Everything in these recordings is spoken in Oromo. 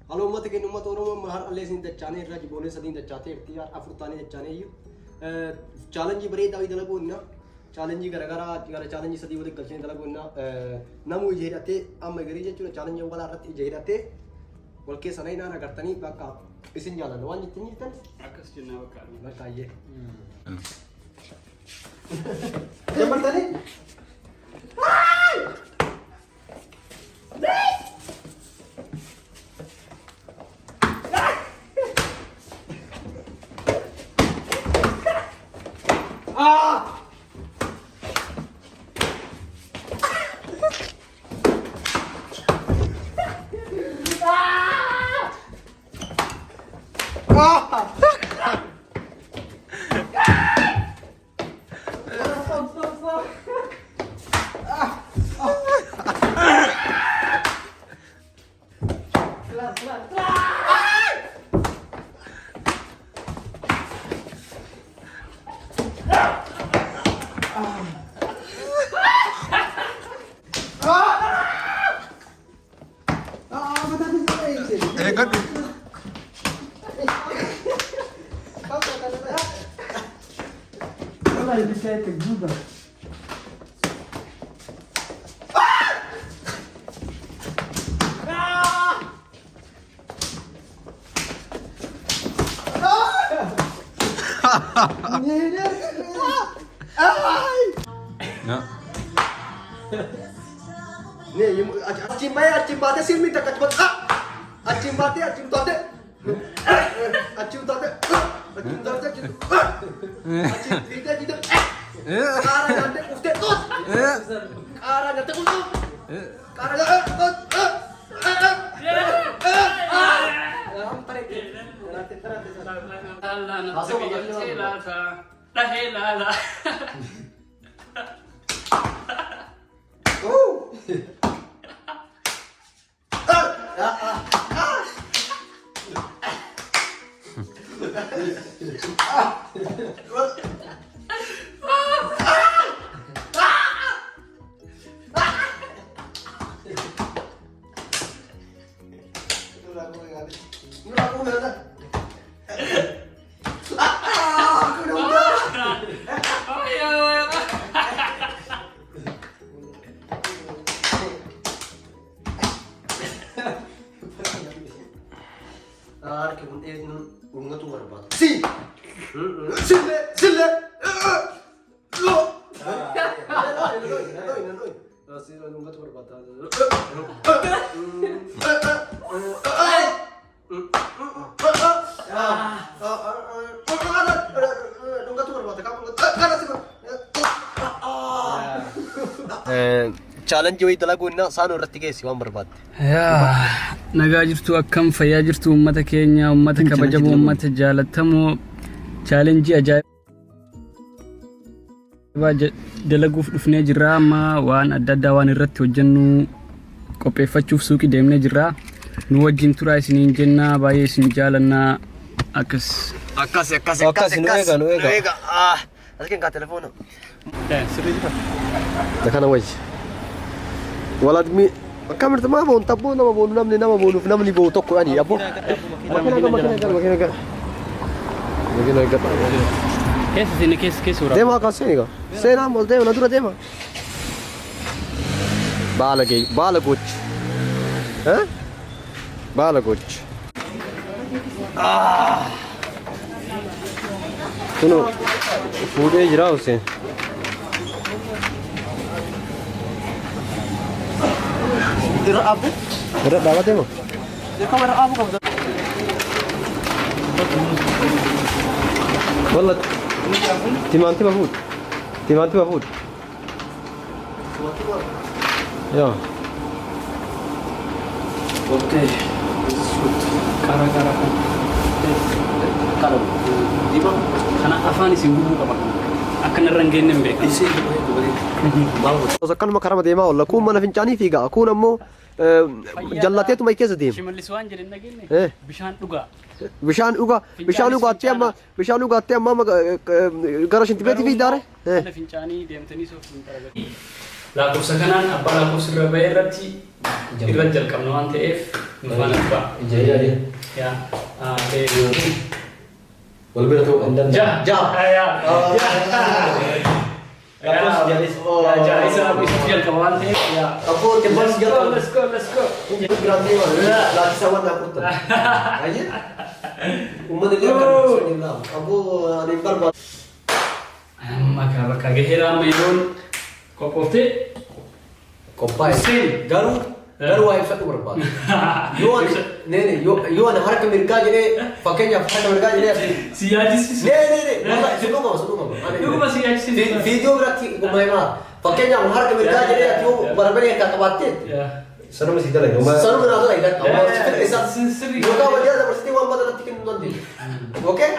Halo umat keenya umat Oromoo har allee sin dachaanee irra jiboonee sadiin dachaatee irtiyaa afurtaanii dachaanee iyyuu challenge bareedaa wayii dalaguunna challenge garagaraa gara challenge sadii walitti galchee dalaguunna namuu ija hidhatee amma garii jechuudha challenge walaa irratti ija hidhatee wal keessa na inaan agartanii bakka isin jaalanna waan jettiin jirtan akkas jennaa bakka ayyee jabartanii Acim bayar silmi tak cepat acim bate acim tate acim tidak kara nanti ufte tos kara nanti ufte kara challenge wayii dalaguunna saanoo irratti geessi waan barbaadde. Nagaa jirtu akkam fayyaa jirtu uummata keenya uummata kabajamoo uummata jaallatamoo challenge ajaa'ibaa dalaguuf dhufnee jirra amma waan adda addaa waan irratti hojjennu qopheeffachuuf suuqii deemnee jirra nu wajjin turaa isiniin jenna baay'ee isin jaalannaa akkas nu eega asken ka telefoona sirrii jira dakana wayii walad mi kamerta ma bon tabbo nama bonu namni bo tokko ani abo makina ga keessa ura dema ka seniga sena mol dema nadura dema bala goch bala goch tuno fude jira usse Berat dapat ya, Bang? Dia kamera apa kamu? Wallet. Timanti mahmud. Ya. oke kara di bang karena afan isin guru kapan akan nerangin nembe isi kan makarama deema walla kun mana fincaanii fiiga kun ammoo jallateetu may keessa deema shimalliswaan jedhan nagenne bishaan dhugaatti amma gara shintibeetii fi daare mana fincaanii deemtanii soof lakkoofsa kanaan abbaa lakkoofsa irra bahee irratti irra jalqabna waan ta'eef nu faana dhufa. Ijaayaa. Yaa. Wal bira ta'uu kan danda'u. Ja. Ja, isa jalqaba waan ta'eef. Yaa. Aboo kembali sejarah. Let's go. Ini berarti mana? Lagi sama nak putar. Aja. Umat dia kan sebenarnya. Aboo ada yang Maka bakka gaheera meeloon qophoofte Koppai. Sen. Garu waa ibsatu barbaada. Yoo ana harka mirgaa jedhee fakkeenyaaf harka mirgaa jedhee si yaadisiisu. Wallahi si dhugama. Dhuguma si yaadisiisu. Viidiyoo biratti gumaa'emaa fakkeenyaaf harka mirgaa jedhee ati yoo barbaadee akka qabaattee sanuma si dalaga. Sanuma naa dalaga. Sirrii. Yookaan wajjira dabarsitee waan badanatti kennuu dandeenya. Okey?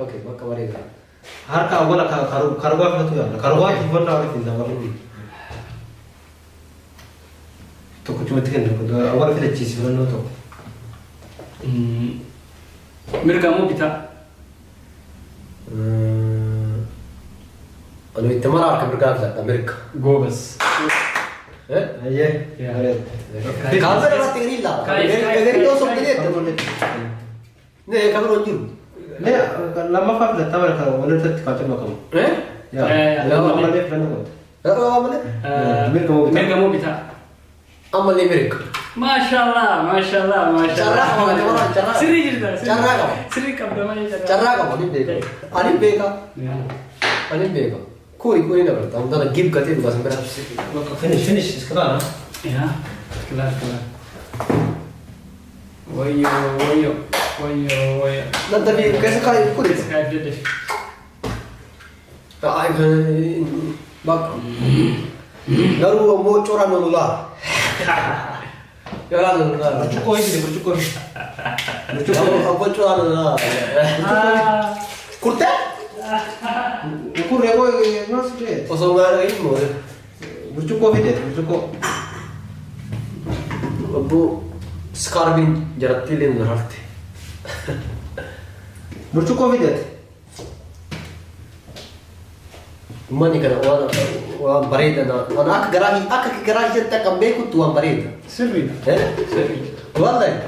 Okey, bakka bareeda. Harka awwala karugaa filatu yaala. Karugaa hubannaa waliif hin dabalu. Tokko cumatti kennu awwala filachiisi filannoo tokko. Mirga moo bitaa? Anu itti mara harka mirgaa filadha mirga. Goobas. Ayyee. Kaasa irratti gadi ilaala. Gadi yoo sobbilee nee kan biroo jiru. Nee lammaffaa filataa bara kan walirratti kaachaa qabu. Lammaffaa filannoo qabu. Mirga moo bitaa? Ammallee mirga. Mashallah. Carraa qaba. Sirrii jirta. Carraa qaba. Sirrii qabda malee Carraa qaba ani beeka. Ani beeka. Kuni dabarta. Undana gib gatee dhugaa san bira. Finish iska kana. Ya, kelar. Woyo. Nanti kaisa kali kuni. Sekali deh. Ay bak. Garu mau coran nula. Coran nula. Bercukur ini bercukur. Apa coran nula? Kurte? Ukur ya boy mas deh. Kosong ada ini mau. Bercukur ini bercukur. Abu skarbin jarak tilin narafte. Bercukur ini. Mani kana wana bareda na wana ak garahi jenta kambeku tuan bareda. Sirrii. Sirrii. Wallahi.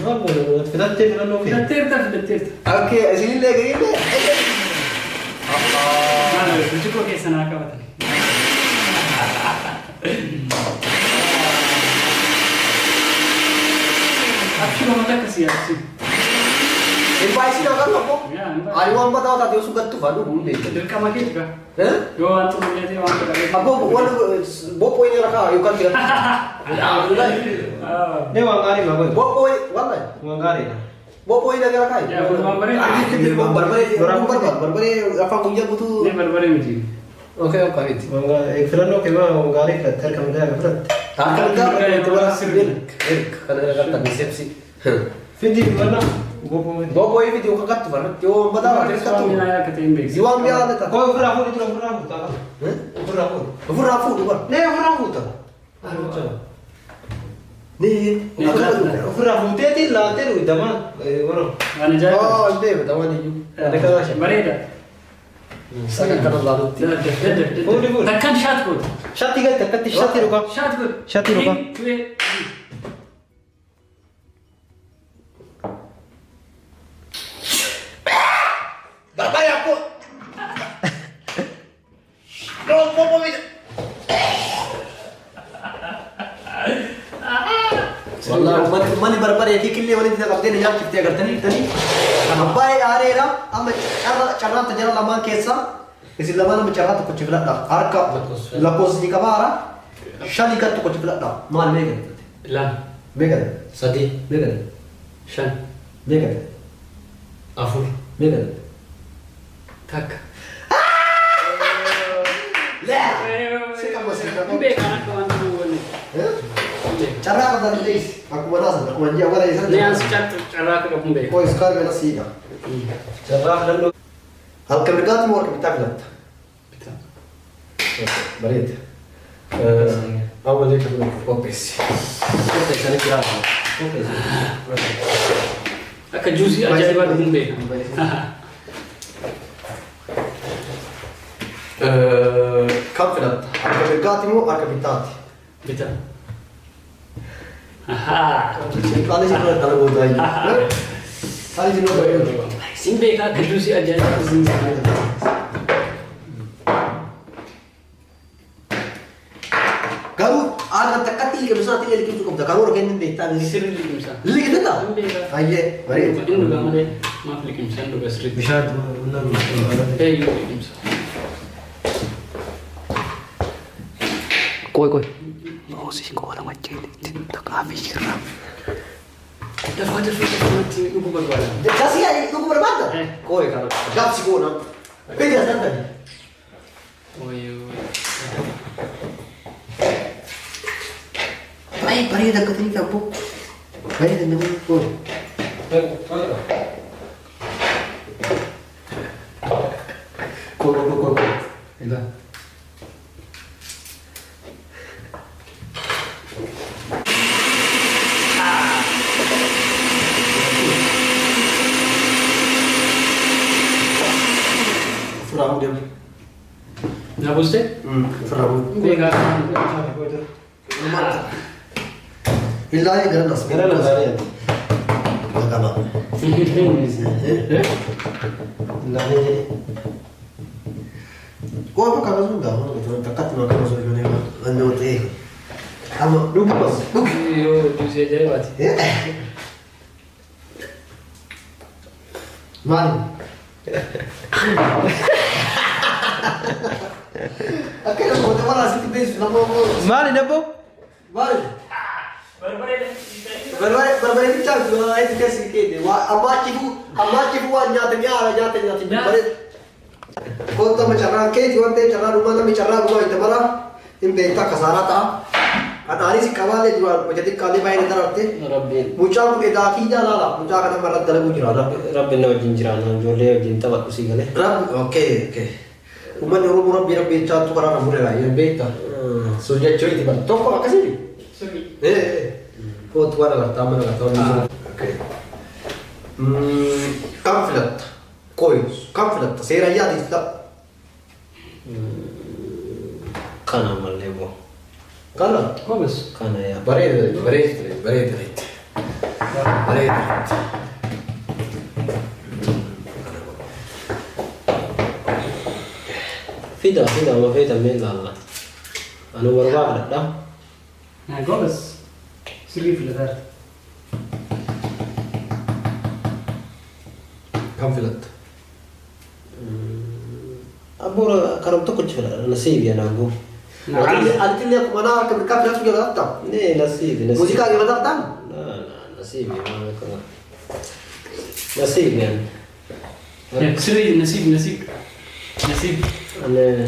Nol filatte filannoo fi. Filatteerta. Oke, sini lagi ini. Maal bercukur keessa naa qabatan. Achuma mata kasih achi. Invite na kan ako. Ay wan ba daw tati usugat tu fanu bumbe. Dirqama kee jira. Eh? Yoo waan xumuleetee waan godhamee. Apo wan bopo ini raka you kan dia. Nee waan gaarii maa boy. Bopo wallahi. Waan gaarii. Bopo ini lagi raka. Ya, waan bareedu. Barbare apa punya butuh. Ini barbaree miti. Oke, oke itu. Waan gaarii filannoo kee maa waan gaarii filatte harka miidhaa filatte. Akan enggak itu bara sirrin. Karena kata resepsi. Findi filannoo gopo ini. Bopo ini video kakat tu fanu. Yo bada ada Suami katu. naa katee hin beeksisu. Jiwang dia ada tak? Kau ofirraa fuudhi tura ofirraa fuudha. Ofirraa fuudhi. Ofirraa fuudhu bar. Nee ofirraa fuudha. Nee. Ofirraa fuuteetiin laaltee dhugi damaan warra. Waan ajaa'iba. Oh, ande dawan iyu. Ada kata Bareeda. Sangat kana lalu. Fuudhi fuudhi. Takkan shaat goote. Shatti gadi akkatti shatti dhugaa. Shaat goote. Shatti dhugaa. Barbare aku. Bopo ini. Wallahi mani barbare ki kille wali tidak abdene jam kitte agar tani abbai are ra am charra tajara lama kesa isi lama nam charra to kuch filada arka lapos ni kabara shali kat to kuch filada mal mega Lan. mega Sadii. mega Shan. mega Afur. mega Takka. la sekarang Beekan akka waan ta'uu waliin. Cara apa tadi guys? Aku mana sana? Aku manja apa lagi sana? Ni ansi carraa akka qabu hin beeku. Oh, sekarang mana sih? Carraa filannoo. Hal kemerdekaan mau kita bilang. Bitaa. Barit. Awal dia tu kopes. Kopes sana kira. Kopes. Akka juusii ajaa'ibaa dhuguun beeku. Kam filat? Hal kemerdekaan mau, hal kapitati. Bitaa. Kali sih kalau dalam bodoh aja. Kali sih bodoh. Simpe ka kedusi aja. Kamu ada tekati ke besar tinggal di cukup. Kamu orang yang beta ni. Sirri likim sa. Lagi tu tak? Aje, mari. Ini juga mana? Maaf likim sa juga street. Bisa benar. Likim sa. Koy. Oh sih kau orang macam ni. Tak habis kerap. Dah ibu berbuat. Kasih aja itu berbeda. Koi kalau. Gap sih kau nak. Beda sangat. Oh yo. Baik, bari dah ketemu kamu. Bari dah ketemu kau. Kau. Ida. Furamu dia. Dah boste? Furamu. Bega. Ilai ganas. Ganas ya. Agama. Ilai. Kau apa kalau sudah? Kalau dekat makan masuk ke mana? Anu teh. Kamu lupa bos. Yo, juice aja mati. Mari. Oke, nak buat apa sih kita sudah mau. Mari dah bu. Mari. Berbalik bicara juga itu kasih kita. Wah, amat cipu nyata. Balik. Kau tu macam orang ke, jual teh cara rumah tu bicara rumah itu mana? Ini beta kasara ta. Ada hari si kawan le jual, macam tu kali main itu nanti. Rabbin. Muncul ke dah kita lah. Muncul kata marat dalam muncul lah. Rabbin na jinjirana jole jinta wat usi gale. Oke. Rumah ni rumah biar beta tu orang boleh lah. Yang beta. Sudah cuy tiba. Toko apa sih? Suri. Kau tu ada tamu ada tamu. Oke. Konflikt. Koi. Konflikt. Saya raya di situ. Kana malebo. Kana. Bagus. Kana ya. Bare. Fida ma fida melalla. Anu warwa dah. Nah, bagus. Suri filter. Konflikt. Abura karam to kuch nasib ya nago. Ada yang mana konflikt juga tak? Ne nasib. Musik lagi mana tak? Nasib ya mana. Nasib ya. Suri nasib. Ane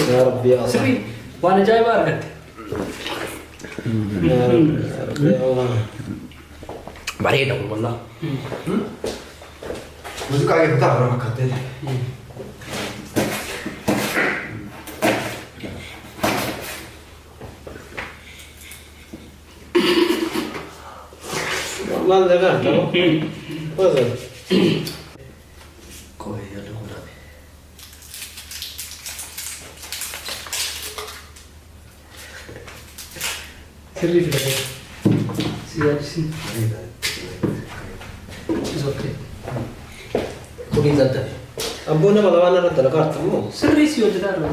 ya Rabbi ya Allah. Suri. Wana jai bar kat. Ya Rabbi ya Allah. Bare dong wallah. Musik lagi tak orang kata. Mal jaga, tahu? Apa? Koi ada guna. Suri filter. Siap sih. It's okay. Kuri zat. Abu na malawan na talaga mo. Suri sih udah dah.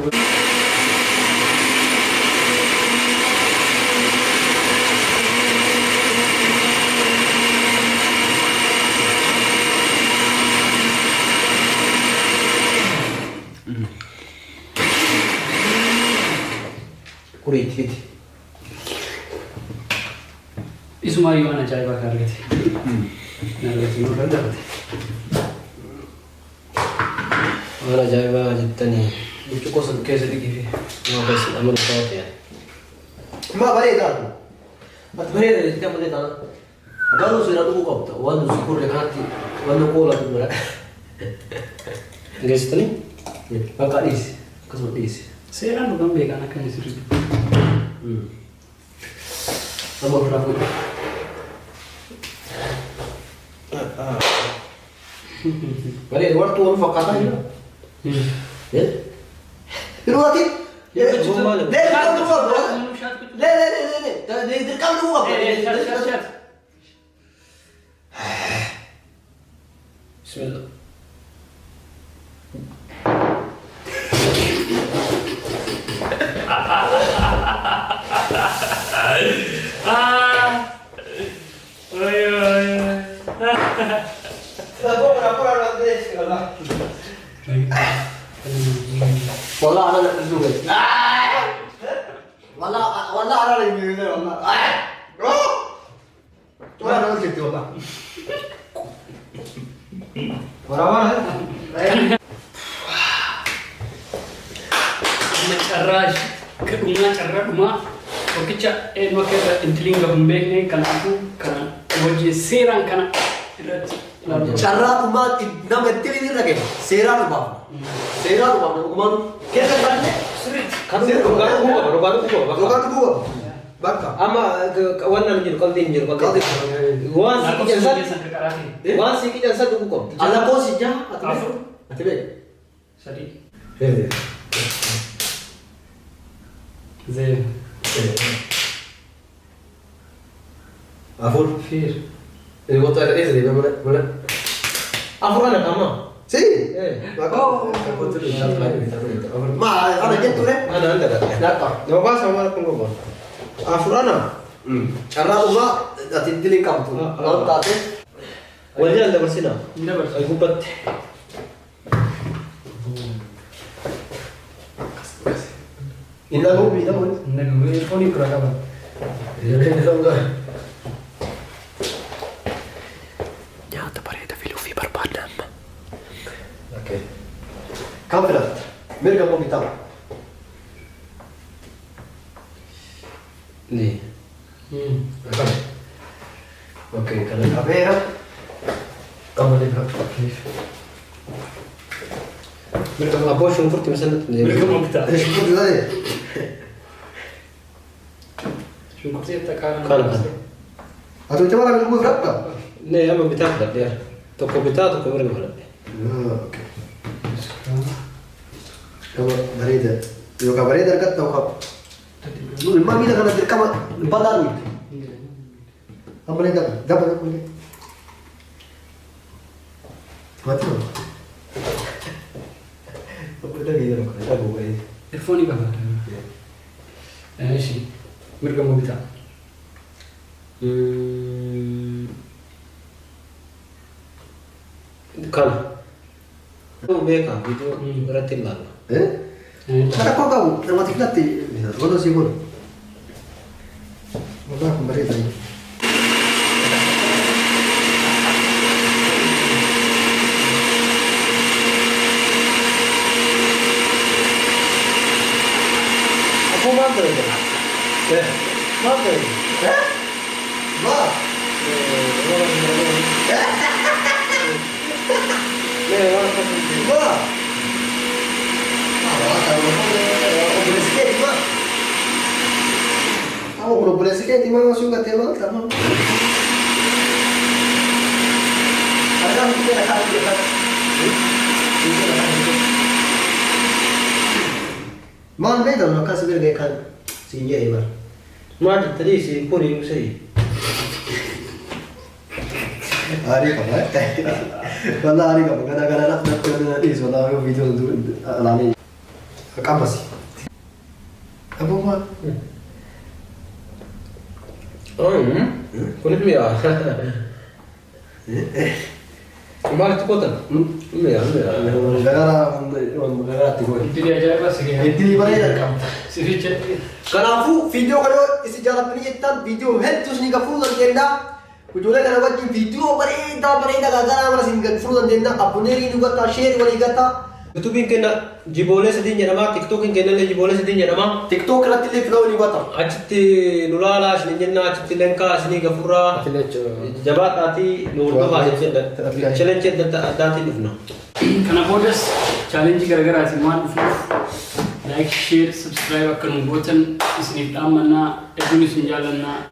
Kuri titi. Isma yu wana jai bar kar gati. Nah, itu mau kerja. Wala jaiba jittani. Lucu kau sedih sedikit. Mo bas amul sawt ya. Ma bare dah. At bare dah kita boleh dah. Galu sudah tu kau tahu. Wan syukur lekati. Wan kola tu mereka. Guys tani? Kakak dis. Kasut dis. Saya kan bukan bega anak kan suri. Nama berapa? Bare waktu orang fakata ya. Ya. Pero atin. Ya, Deh, kita tu buat. لا تركب له شات بسم الله والله انا الزوج والله انا اللي والله انا قلت والله ورا Carraj, kedua carra rumah, okecha eno kera intilinga bumbekne kan aku kan wajib serang kan cara umat nama tili ni lagi serang umat kita kan kan bukan gua baka ama wannan jil kontin wan siki jansa buku ala ko si ja atbe Sadi, eh Zee, afur Fir, ini motor ada ini mana afur ana kama si Oh. ma ada jatuh deh ada datang no ba sama ko afur ana cara umat ati tili kam tu kalau tak tu wajah anda bersina never. ay gubat indah mau bina pun Nagwe phone ko ra ba. ini sama nyata pareta filufi barbadan oke kamu bilang mereka mau bitar ni oke kalau kamera kamu lihat mereka ngapos yung furti masan Mereka mau kita. syukur juga ya Syukur sih tekanan. Kan. atau coba lagi dulu berapa ne ama bitak da dia toko bitak toko mereka hala oke kamu dari itu yo kabarnya dari kata kau lu lima kita karena kamu empat tahun kamu lihat dapat kamu mati loh apa lagi ya aku kayak Earphone ka ba? Sih. Mereka mau kita. kan itu beka itu ratin lah Ada kok kamu yang mati latih, kau tahu sih pun. Mana kembali tadi. aku mantul itu mantul Ma, ma. Kamu belum boleh sikit, timang langsung kat tembak sama. Ada kita nak kali dekat. Man beda nak kasih bergai kan sinja ibar. Mati tadi si puri usai. Hari kamu, kalau hari kamu kadang-kadang nak nak ini soalnya video tu alami. Kamu sih. Apa mah? Kulit mi ya. Kembali tu kota. Mi ya. Gara-gara tiga. Itu dia aja pas sih. Ini mana dah kamu? Sih chat. Kanafu video kalau isi jalan penyitaan video head terus nih full dan tenda. Kujula kana wajib video berita gara-gara mana sih full dan tenda. Apune ini juga tak share wali kata. Itu bikin nak jibole sedihnya nama TikTok yang kena le jibole sedihnya nama. TikTok kena tilip flow ni kata. Acti nulala sini jenna acti lengka sini gafura. Jabat ati nurdo ha challenge dati dufna. Karena bodas challenge gara-gara semua like, share, subscribe akan membuatkan isnif amanah, edun jalan na